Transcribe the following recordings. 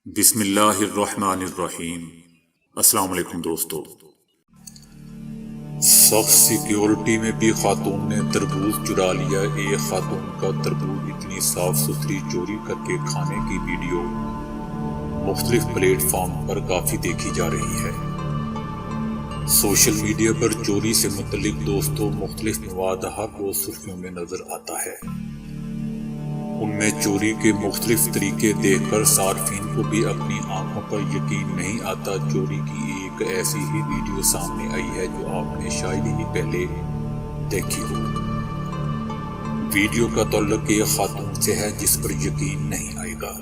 بسم اللہ الرحمن الرحیم۔ السلام علیکم دوستو۔ سخت سیکیورٹی میں بھی خاتون نے تربوز چرا لیا۔ ایک خاتون کا تربوز اتنی صاف ستھری چوری کر کے کھانے کی ویڈیو مختلف پلیٹ فارم پر کافی دیکھی جا رہی ہے۔ سوشل میڈیا پر چوری سے متعلق دوستو مختلف مواد ہر روز سرخیوں میں نظر آتا ہے۔ ان میں چوری کے مختلف طریقے دیکھ کر صارفین کو بھی اپنی آنکھوں پر یقین نہیں آتا۔ چوری کی ایک ایسی ہی ویڈیو سامنے آئی ہے جو آپ نے شاید ہی پہلے دیکھی ہو۔ ویڈیو کا تعلق ایک خاتون سے ہے جس پر یقین نہیں آئے گا۔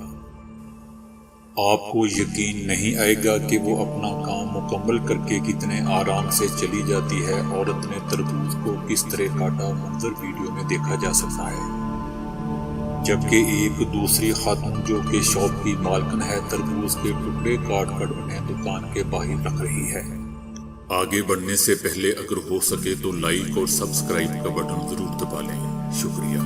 آپ کو یقین نہیں آئے گا کہ وہ اپنا کام مکمل کر کے کتنے آرام سے چلی جاتی ہے۔ عورت نے تربوز کو کس طرح کاٹا منظر ویڈیو میں دیکھا جا سکتا ہے، جبکہ ایک دوسری خاتون جو کہ شاپ کی مالکن ہے تربوز کے ٹکڑے کاٹ کر انہیں دکان کے باہر رکھ رہی ہے۔ آگے بڑھنے سے پہلے اگر ہو سکے تو لائک اور سبسکرائب کا بٹن ضرور دبا لیں، شکریہ۔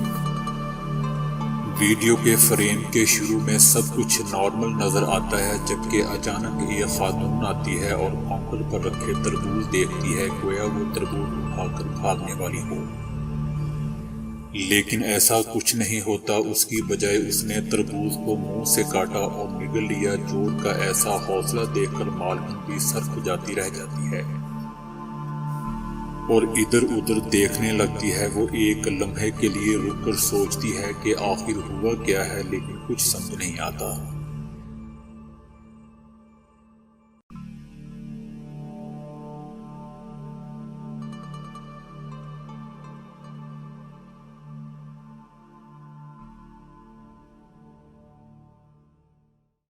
ویڈیو کے فریم کے شروع میں سب کچھ نارمل نظر آتا ہے، جبکہ اچانک ایک خاتون آتی ہے اور کاؤنٹر پر رکھے تربوز دیکھتی ہے، گویا وہ تربوز اٹھا کر بھاگنے والی ہو، لیکن ایسا کچھ نہیں ہوتا۔ اس کی بجائے اس نے تربوز کو منہ سے کاٹا اور نگل لیا۔ چور کا ایسا حوصلہ دیکھ کر مالکن بھی سر کھجاتی رہ جاتی ہے اور ادھر ادھر دیکھنے لگتی ہے۔ وہ ایک لمحے کے لیے رک کر سوچتی ہے کہ آخر ہوا کیا ہے، لیکن کچھ سمجھ نہیں آتا۔